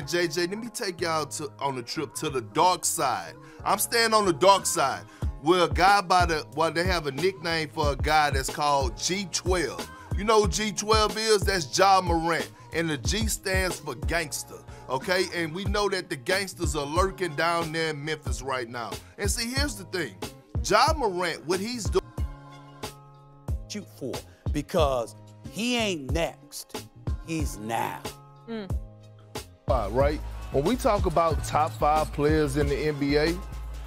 JJ, let me take y'all on a trip to the dark side. I'm staying on the dark side. Where a guy they have a nickname for a guy that's called G12. You know who G12 is? That's Ja Morant. And the G stands for gangster, okay? And we know that the gangsters are lurking down there in Memphis right now. And see, here's the thing. Ja Morant, what he's doing. Shoot for, because he ain't next, he's now. Right? When we talk about top 5 players in the NBA,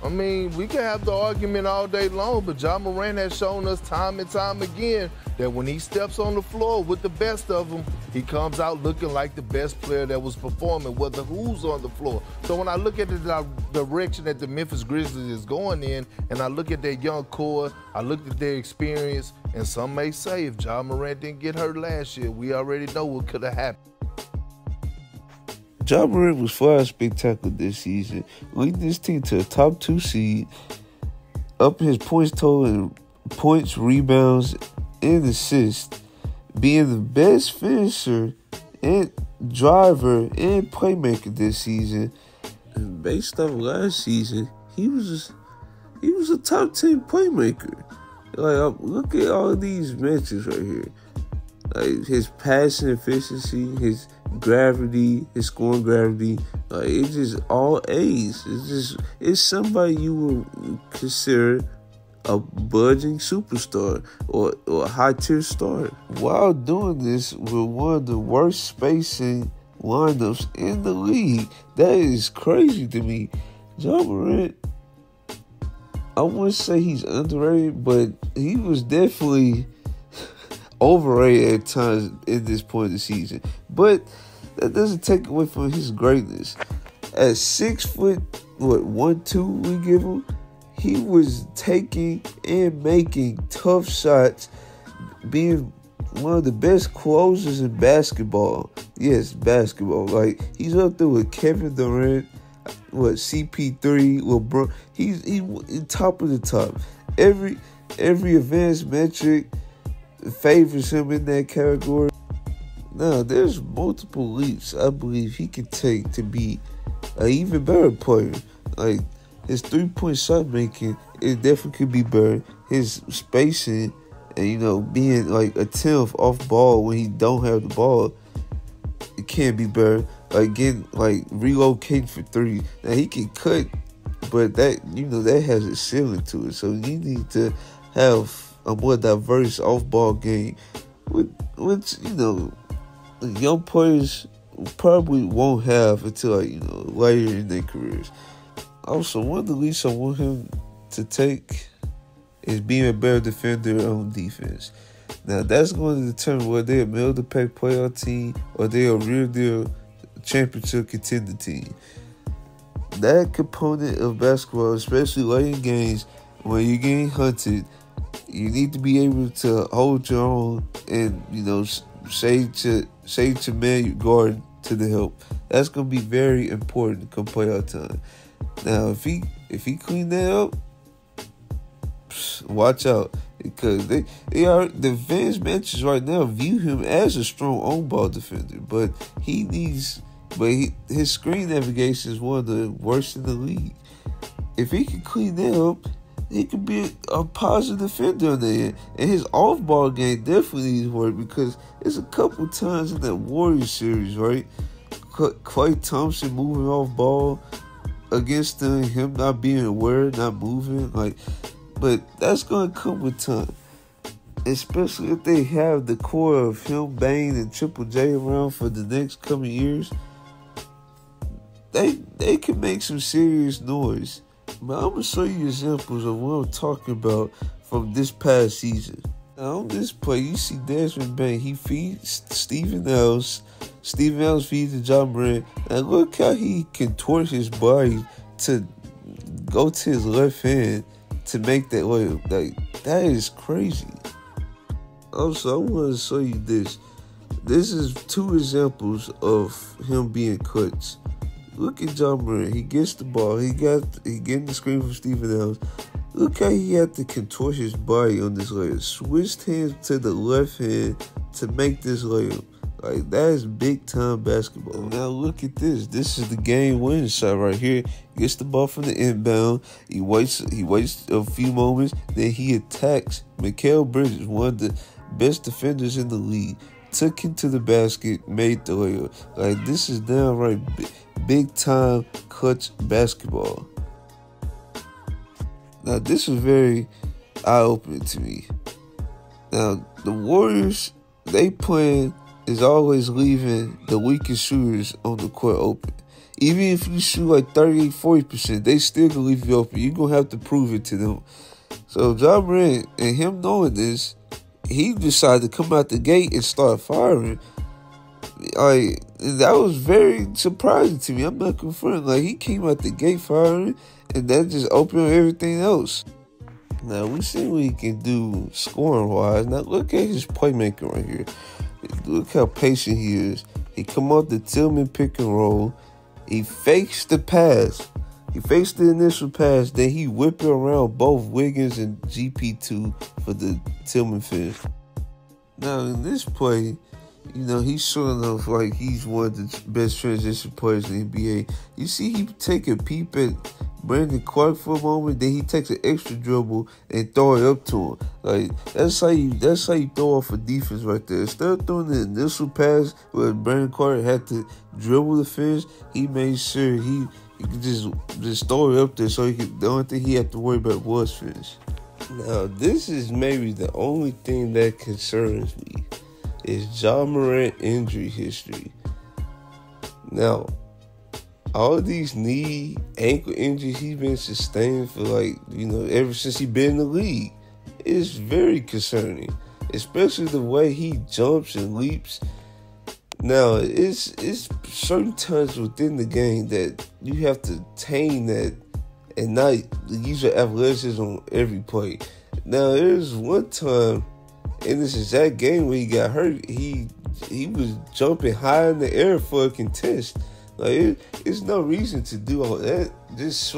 I mean, we can have the argument all day long, but Ja Morant has shown us time and time again that when he steps on the floor with the best of them, he comes out looking like the best player that was performing, whether who's on the floor. So when I look at the direction that the Memphis Grizzlies is going in, and I look at their young core, I look at their experience, and some may say if Ja Morant didn't get hurt last year, we already know what could have happened. Ja Morant was far spectacular this season, leading this team to a top 2 seed, up his points total in points, rebounds, and assists, being the best finisher and driver and playmaker this season. And based off last season, he was a top 10 playmaker. Like, look at all these metrics right here. Like his passing efficiency, his gravity, his scoring gravity, it's just all A's. It's somebody you would consider a budding superstar or a high-tier star. While doing this with one of the worst spacing lineups in the league, that is crazy to me. Ja Morant, I wouldn't say he's underrated, but he was definitely overrated at times in this point of the season. But that doesn't take away from his greatness. At 6 foot, 1-2 we give him, he was taking and making tough shots, being one of the best closers in basketball. Yes, basketball. Like, he's up there with Kevin Durant, CP3, LeBron. He's top of the top. Every advanced metric favors him in that category. Now, there's multiple leaps I believe he can take to be an even better player. Like, his 3-point shot making, it definitely could be better. His spacing and, being like a 10th off ball when he don't have the ball, it can be better. Like, relocating for 3. Now, he can cut, but that, that has a ceiling to it. So you need to have a more diverse off-ball game, which young players probably won't have until later in their careers. Also, one of the leaps I want him to take is being a better defender on defense. Now, that's going to determine whether they're a middle-of-the-pack playoff team or they're a real-deal championship contender team. That component of basketball, especially late in games when you're getting hunted, you need to be able to hold your own and, say to man you're guarding to the help. That's going to be very important come playoff time. Now, if he clean that up, watch out, because the advanced matches right now view him as a strong on-ball defender, but his screen navigation is one of the worst in the league. If he can clean that up, he could be a positive defender on the end. And his off-ball game definitely needs work, because there's a couple times in that Warriors series, right? Klay Thompson moving off ball against him not being aware, not moving. But that's going to come with time. Especially if they have the core of him, Bane, and Triple J around for the next coming years. They can make some serious noise. But I'm going to show you examples of what I'm talking about from this past season. Now, on this play, you see Desmond Bane. He feeds Steven Ellis. Steven Ellis feeds to Ja Morant. And look how he contorts his body to go to his left hand to make that layup. Like, that is crazy. Also, I want to show you this. This is 2 examples of him being clutch. Look at Ja Morant. He gets the ball. He getting the screen from Steven Ellis. Look how he had to contort his body on this layup. Switched hands to the left hand to make this layup. Like, that is big-time basketball. Now, look at this. This is the game-winning shot right here. Gets the ball from the inbound. He waits a few moments. Then he attacks Mikal Bridges, one of the best defenders in the league. Took him to the basket, made the layup. Like, this is downright big-time clutch basketball. Now, this was very eye-opening to me. Now, the Warriors, they plan is always leaving the weakest shooters on the court open. Even if you shoot like 38, 40%, they still gonna leave you open. You're gonna have to prove it to them. So Ja Morant, and him knowing this, he decided to come out the gate and start firing. Like, that was very surprising to me. I'm not confronting. Like, he came out the gate firing, and that just opened everything else. Now, we see what he can do scoring-wise. Now, look at his playmaking right here. Look how patient he is. He come off the Tillman pick and roll. He fakes the pass. He fakes the initial pass. Then he whip it around both Wiggins and GP2 for the Tillman finish. Now, in this play, you know, he's showing off like he's one of the best transition players in the NBA. You see he take a peep at Brandon Clark for a moment, then he takes an extra dribble and throw it up to him. Like, that's how you throw off a defense right there. Instead of throwing the initial pass where Brandon Clark had to dribble the finish, he made sure he could just throw it up there so the only thing he had to worry about was finish. Now, this is maybe the only thing that concerns me is Ja Morant injury history. Now, all these knee, ankle injuries he's been sustained for, like, you know, ever since he been in the league. It's very concerning, especially the way he jumps and leaps. Now, it's certain times within the game that you have to tame that and not use your athleticism on every play. Now, there's one time in this exact game where he got hurt, he was jumping high in the air for a contest. Like, it's no reason to do all that. Just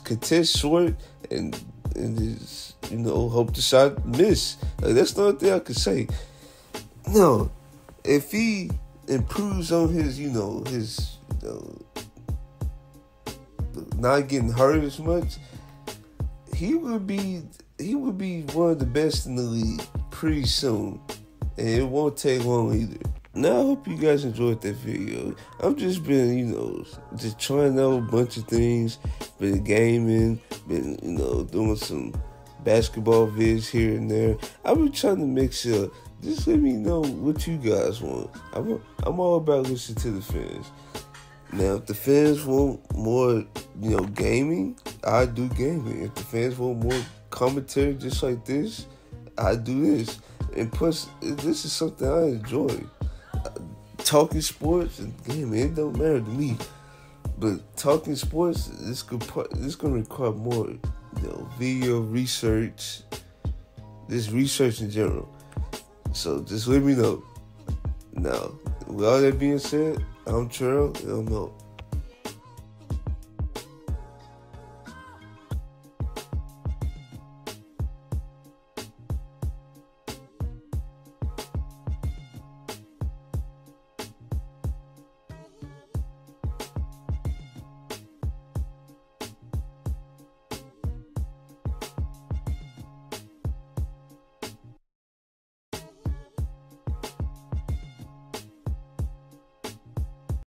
contest short and just, you know, hope the shot miss. Like, that's the only thing I could say. No, if he improves on his not getting hurt as much, he would be one of the best in the league pretty soon, and it won't take long either. Now, I hope you guys enjoyed that video. I've just been, you know, just trying out a bunch of things, been gaming, been, you know, doing some basketball vids here and there. I've been trying to mix it up. Just let me know what you guys want. I'm all about listening to the fans. Now, if the fans want more, you know, gaming, I do gaming. If the fans want more commentary just like this, I do this. And plus, this is something I enjoy. Talking sports and gaming, it don't matter to me. But talking sports, this gonna require more, you know, video research, just research in general. So just let me know. Now, with all that being said, I'm Terrell, and I'm out.